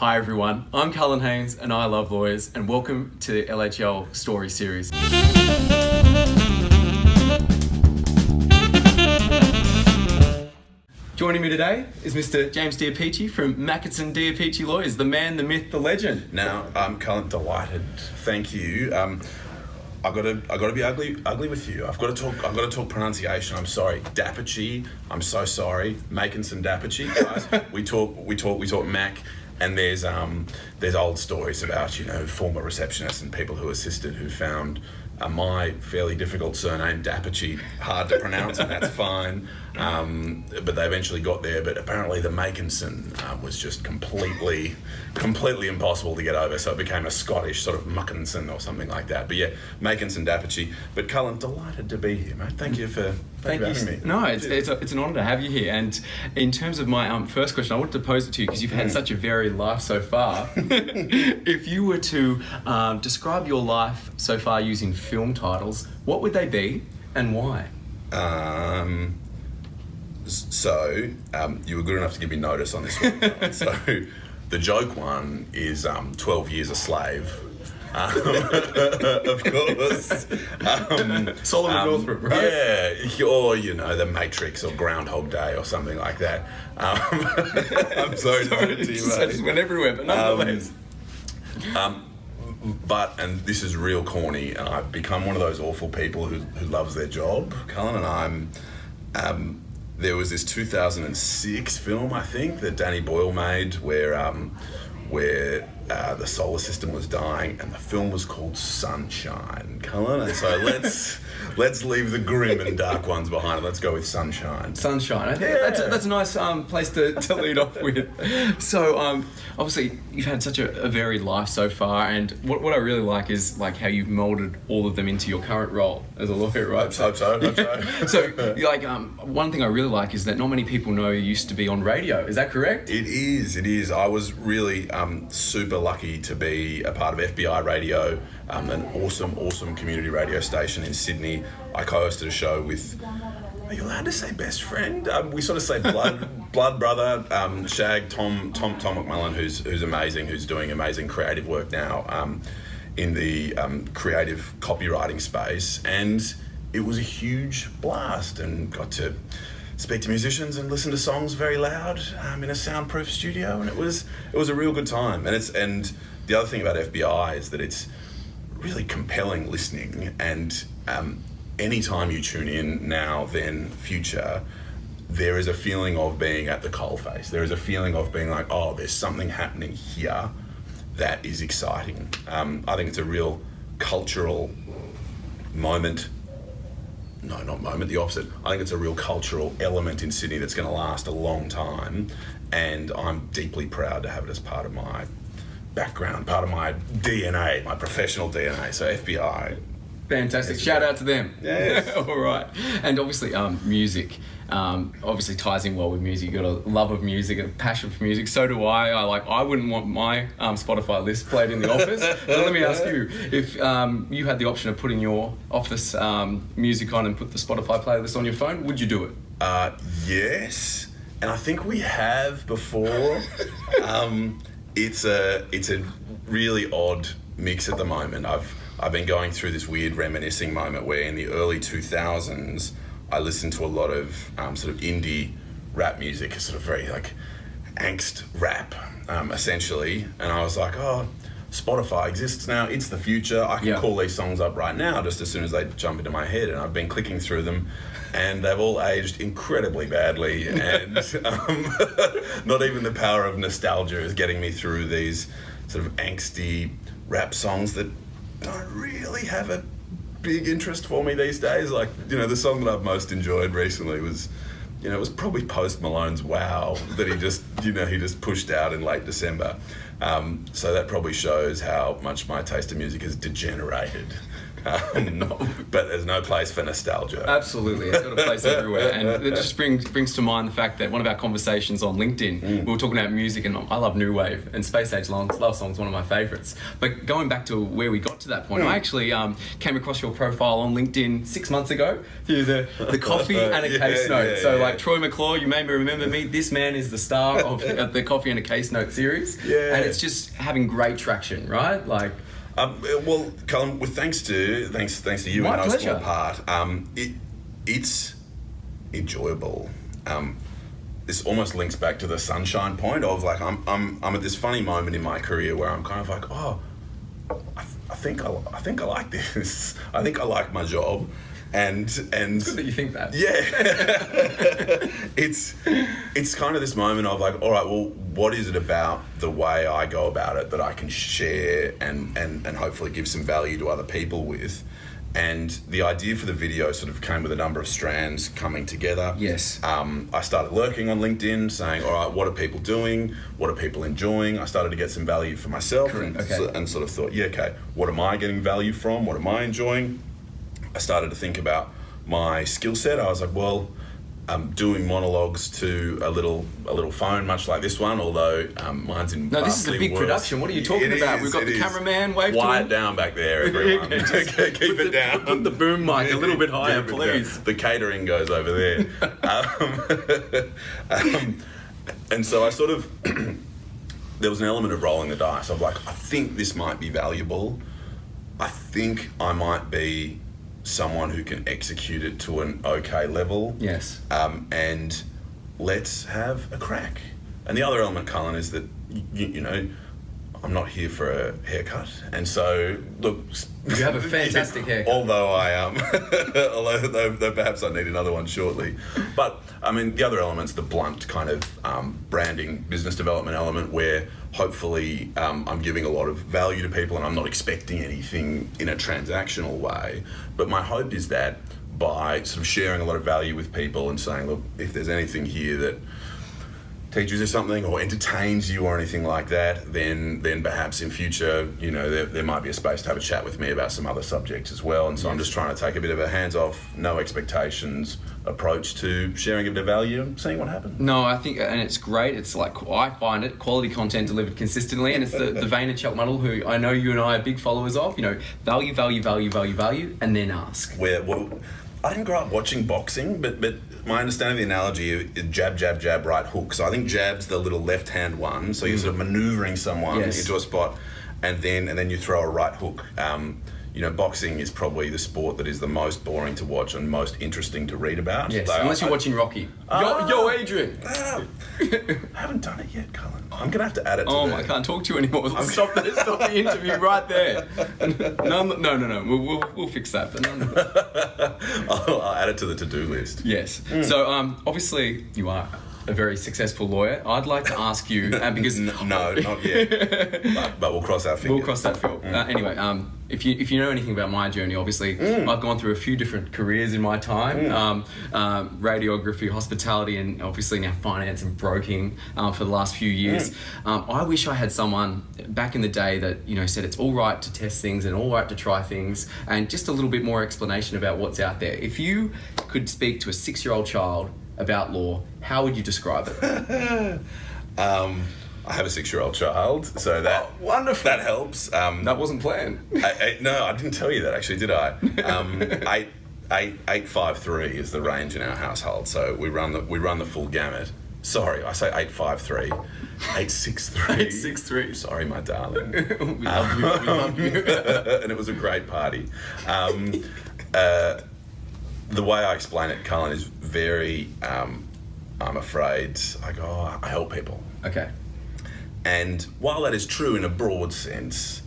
Hi everyone, I'm Cullen Haynes and I love lawyers, and welcome to the LHL Story Series. Joining me today is Mr. James Diapici from Makinson Diapici Lawyers, the man, the myth, the legend. Now, I'm Cullen, delighted. Thank you. I've got to be ugly with you. I've got to talk pronunciation. I'm sorry, Dapici. I'm so sorry, Makinson Dapici. Guys, we talk Mac, and there's old stories about former receptionists and people who assisted who found my fairly difficult surname Dapici hard to pronounce, and that's fine. But they eventually got there. But apparently the Makinson was just completely impossible to get over. So it became a Scottish sort of Makinson or something like that. But yeah, Makinson Dapici. But Cullen, delighted to be here, mate. Thank you for having me. No, it's an honour to have you here. And in terms of my first question, I wanted to pose it to you because you've had such a varied life so far. If you were to describe your life so far using film titles, what would they be and why? So you were good enough to give me notice on this one. So the joke one is 12 Years a Slave. Of course. Solomon Northrop, right? Yeah, or The Matrix or Groundhog Day or something like that. I'm sorry to admit to you, mate. I just went everywhere, but nonetheless. But, and this is real corny, and I've become one of those awful people who loves their job, Cullen, and there was this 2006 film, I think, that Danny Boyle made where the solar system was dying, and the film was called Sunshine, Cullen. And so let's leave the grim and dark ones behind and let's go with Sunshine. Sunshine. I think that's a nice place to lead off with. So obviously you've had such a varied life so far, and what I really like is like how you've molded all of them into your current role as a lawyer, right? Hope so. So one thing I really like is that not many people know you used to be on radio. Is that correct? It is. I was really super lucky to be a part of FBI Radio, an awesome community radio station in Sydney. I co-hosted a show with, are you allowed to say best friend? We sort of say blood brother, Shag, Tom McMullen, who's amazing, who's doing amazing creative work now in the creative copywriting space. And it was a huge blast, and got to speak to musicians and listen to songs very loud in a soundproof studio, and it was a real good time. And the other thing about FBI is that it's really compelling listening, and anytime you tune in, now then future, there is a feeling of being at the coalface. There is a feeling of being like, oh, there's something happening here that is exciting. I think it's a real cultural moment. No, not moment, the opposite. I think it's a real cultural element in Sydney that's going to last a long time, and I'm deeply proud to have it as part of my background, part of my DNA, my professional DNA. So FBI. Fantastic. Shout out to them. Yes. All right. And obviously music obviously ties in well with music. You've got a love of music, a passion for music. So do I. I wouldn't want my Spotify list played in the office. So let me ask you, if you had the option of putting your office music on and put the Spotify playlist on your phone, would you do it? Yes. And I think we have before. It's a really odd mix at the moment. I've been going through this weird reminiscing moment where in the early 2000s I listened to a lot of sort of indie rap music, sort of very like angst rap essentially, and I was like, oh, Spotify exists now, it's the future, I can call these songs up right now just as soon as they jump into my head, and I've been clicking through them and they've all aged incredibly badly, and not even the power of nostalgia is getting me through these sort of angsty rap songs that don't really have a big interest for me these days. Like, the song that I've most enjoyed recently was, it was probably Post Malone's Wow that he just pushed out in late December. So that probably shows how much my taste in music has degenerated. but there's no place for nostalgia. Absolutely, it's got a place everywhere, and it just brings to mind the fact that one of our conversations on LinkedIn, we were talking about music, and I love new wave and space age love songs, one of my favourites. But going back to where we got to that point, I actually came across your profile on LinkedIn 6 months ago through the coffee and a Casenote. So like Troy McClure, you may remember me. This man is the star of the coffee and a Casenote series, and it's just having great traction, right? Like. Well, Cullen, with thanks to you in no small part, it's enjoyable. This almost links back to the sunshine point of like I'm at this funny moment in my career where I'm kind of like, I think I like this. I think I like my job. And it's good that you think that. Yeah. it's kind of this moment of like, all right, well, what is it about the way I go about it that I can share and hopefully give some value to other people with? And the idea for the video sort of came with a number of strands coming together. Yes. I started lurking on LinkedIn saying, all right, what are people doing? What are people enjoying? I started to get some value for myself. And sort of thought, yeah, okay, what am I getting value from? What am I enjoying? I started to think about my skill set. I was like, well, I'm doing monologues to a little phone, much like this one, although mine's in. No, this is a big production. What are you talking about? We've got the cameraman. Wave Quiet down back there, everyone. Keep it down. Put the boom mic a little bit higher, please. The catering goes over there. And so I sort of there was an element of rolling the dice. Of like, I think this might be valuable. I think I might be someone who can execute it to an okay level. Yes. And let's have a crack. And the other element, Cullen, is that, you know, I'm not here for a haircut. And so, look... You have a fantastic haircut. Although although perhaps I need another one shortly. But, I mean, the other element's the blunt kind of branding, business development element where hopefully I'm giving a lot of value to people and I'm not expecting anything in a transactional way. But my hope is that by sort of sharing a lot of value with people and saying, look, if there's anything here that teaches you something or entertains you or anything like that, then perhaps in future, you know, there might be a space to have a chat with me about some other subjects as well. And so I'm just trying to take a bit of a hands-off, no expectations approach to sharing a bit of value and seeing what happens. No, I think, and it's great. It's like, I find it, quality content delivered consistently, and it's the Vaynerchuk model, who I know you and I are big followers of, you know, value, and then ask. Well, I didn't grow up watching boxing, but my understanding of the analogy is jab, jab, jab, right hook. So I think jab's the little left-hand one. So you're sort of maneuvering someone into a spot, and then you throw a right hook. You know, boxing is probably the sport that is the most boring to watch and most interesting to read about. Yes, unless you're watching Rocky. Yo, Adrian! I haven't done it yet, Cullen. I'm going to have to add it to I can't talk to you anymore. Stop the interview right there. No. We'll fix that. I'll add it to the to-do list. Yes. So, obviously, you are a very successful lawyer. I'd like to ask you, because... No, not yet. But we'll cross that field. We'll cross that field. Anyway, if you know anything about my journey, obviously, I've gone through a few different careers in my time. Radiography, hospitality, and obviously now finance and broking for the last few years. I wish I had someone back in the day that, you know, said it's all right to test things and all right to try things, and just a little bit more explanation about what's out there. If you could speak to a 6-year-old child about law, how would you describe it? I have a 6-year-old child, so that wonderful. That helps. That wasn't planned. No, I didn't tell you that actually, did I? 853 is the range in our household, so we run the full gamut. Sorry, I say 853, 863. 863. Sorry, my darling. We love you. And it was a great party. The way I explain it, Cullen, is very, I'm afraid, I help people. Okay. And while that is true in a broad sense,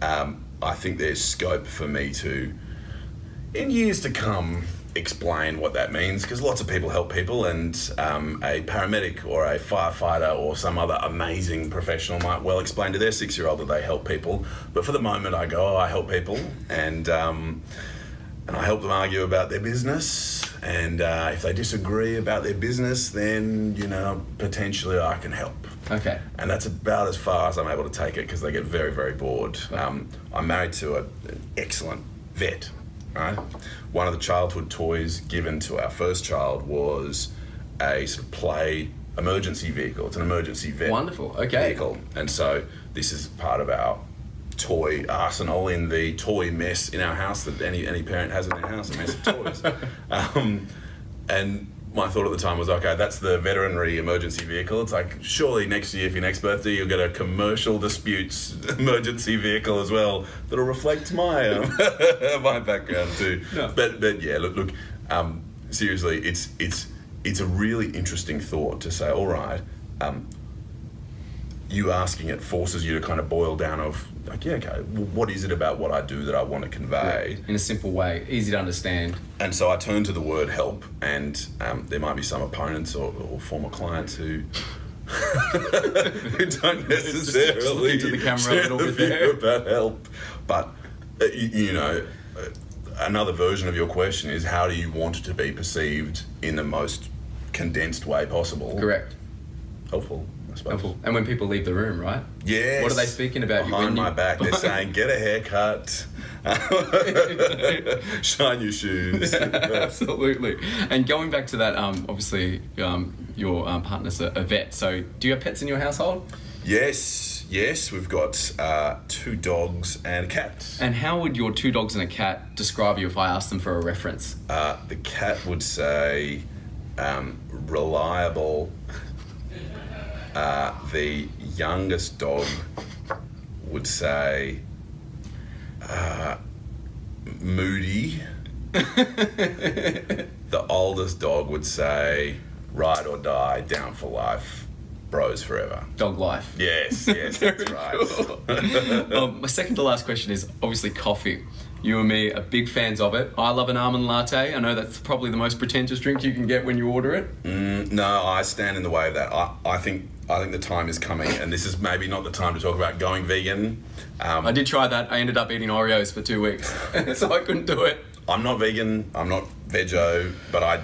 I think there's scope for me to, in years to come, explain what that means, because lots of people help people, and a paramedic or a firefighter or some other amazing professional might well explain to their 6-year-old that they help people. But for the moment, I go, I help people, and I help them argue about their business, and if they disagree about their business, then, you know, potentially I can help. Okay. And that's about as far as I'm able to take it, because they get very, very bored. I'm married to an excellent vet, right? One of the childhood toys given to our first child was a sort of play emergency vehicle. It's an emergency vet Wonderful. Okay. vehicle. And so this is part of our toy arsenal in the toy mess in our house that any parent has in their house, a mess of toys. And my thought at the time was, okay, that's the veterinary emergency vehicle. It's like, surely next year for your next birthday, you'll get a commercial disputes emergency vehicle as well that'll reflect my my background too. No. But yeah, look, seriously, it's a really interesting thought to say, all right, you asking it forces you to kind of boil down of, like, yeah, okay, what is it about what I do that I want to convey? In a simple way, easy to understand. And so I turn to the word help, and there might be some opponents or former clients who don't necessarily just look into the camera a little bit there about help. But, another version of your question is, how do you want it to be perceived in the most condensed way possible? Correct. Helpful, I suppose. Helpful. And when people leave the room, right? Yes. What are they speaking about? Behind my back, they're saying, get a haircut, shine your shoes. Absolutely. And going back to that, obviously, your partner's a vet. So do you have pets in your household? Yes, we've got 2 dogs and a cat. And how would your 2 dogs and a cat describe you if I asked them for a reference? The cat would say reliable. The youngest dog would say moody. The oldest dog would say ride or die, down for life, bros forever. Dog life. Yes, that's right. Cool. My second to last question is obviously coffee. You and me are big fans of it. I love an almond latte. I know that's probably the most pretentious drink you can get when you order it. No, I stand in the way of that. I think the time is coming, and this is maybe not the time to talk about going vegan. I did try that. I ended up eating Oreos for 2 weeks, so I couldn't do it. I'm not vegan. I'm not veggie, but I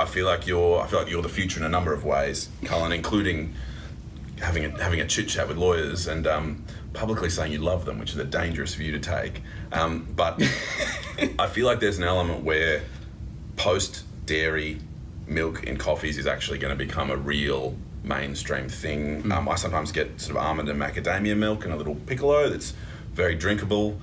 feel like you're the future in a number of ways, Cullen, including having a chit chat with lawyers and publicly saying you love them, which is a dangerous view to take. But I feel like there's an element where post-dairy milk in coffees is actually going to become a real mainstream thing. I sometimes get sort of almond and macadamia milk and a little piccolo that's very drinkable.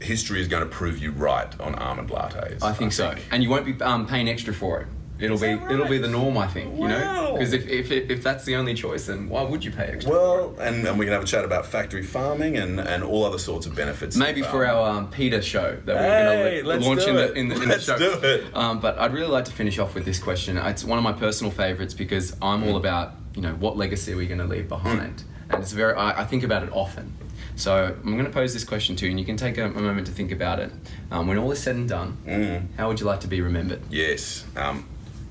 History is going to prove you right on almond lattes. I think so. And you won't be paying extra for it. It'll be the norm, I think. You know, because if that's the only choice, then why would you pay extra? Well, and we can have a chat about factory farming and all other sorts of benefits. Maybe for our PETA show that we're going to launch in the show. Let's do it. But I'd really like to finish off with this question. It's one of my personal favourites because I'm all about, what legacy are we going to leave behind, and it's I think about it often. So I'm going to pose this question to you, and you can take a moment to think about it. When all is said and done, how would you like to be remembered? Yes.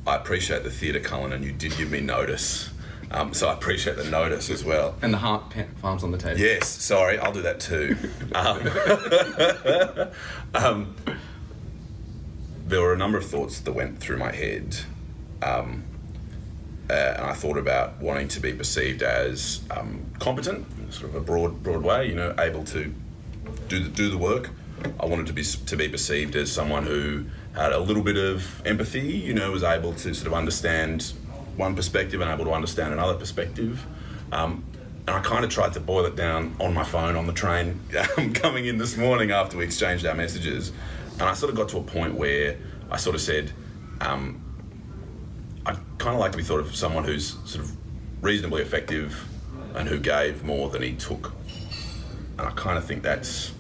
I appreciate the theatre, Cullen, and you did give me notice. So I appreciate the notice as well. And the heart palms on the table. Yes, sorry, I'll do that too. There were a number of thoughts that went through my head. And I thought about wanting to be perceived as competent, sort of a broad way, able to do the work. I wanted to be perceived as someone who had a little bit of empathy, was able to sort of understand one perspective and able to understand another perspective. And I kind of tried to boil it down on my phone on the train coming in this morning after we exchanged our messages. And I sort of got to a point where I sort of said, I'd kind of like to be thought of someone who's sort of reasonably effective and who gave more than he took. And I kind of think that's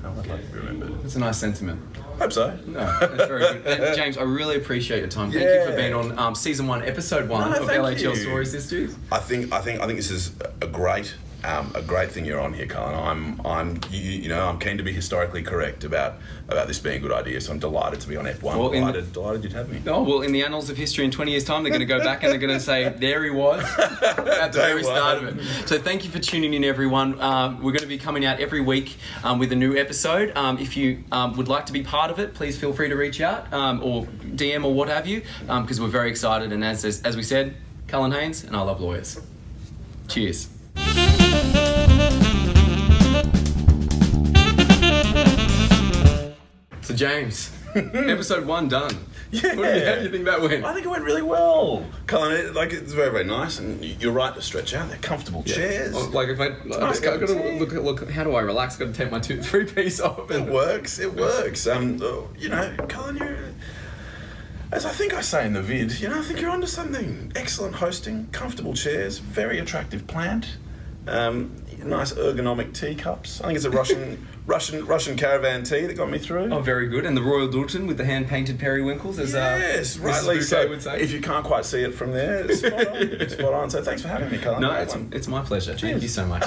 how I'd like to be remembered. That's a nice sentiment. Hope so. No, that's very good. James, I really appreciate your time. Thank you for being on season 1, episode 1 of LHL Stories Histories. I think this is a great thing you're on here, Cullen. I'm keen to be historically correct about this being a good idea. So I'm delighted to be on F1. Well, delighted you'd have me. Oh well, in the annals of history in 20 years' time, they're going to go back and they're going to say there he was at the very start of it. So thank you for tuning in, everyone. We're going to be coming out every week with a new episode. If you would like to be part of it, please feel free to reach out or DM or what have you, because we're very excited. And as we said, Cullen Haynes, and I love lawyers. Cheers. So James, episode 1 done. Yeah. How do you think that went? I think it went really well. Cullen, it's very, very nice, and you're right to stretch out. They're comfortable chairs. Like if nice I've cup got of to tea. look. How do I relax? Got to take my 3-piece off. It works. Cullen, as I think I say in the vid, I think you're onto something. Excellent hosting, comfortable chairs, very attractive plant, nice ergonomic teacups. I think it's a Russian caravan tea that got me through. Oh, very good. And the Royal Doulton with the hand-painted periwinkles, as yes, rightly Mrs. so. Bouquet would say. If you can't quite see it from there, it's spot on. Spot on. So thanks for having me, Cullen. No, Great one. it's my pleasure. Thank you so much.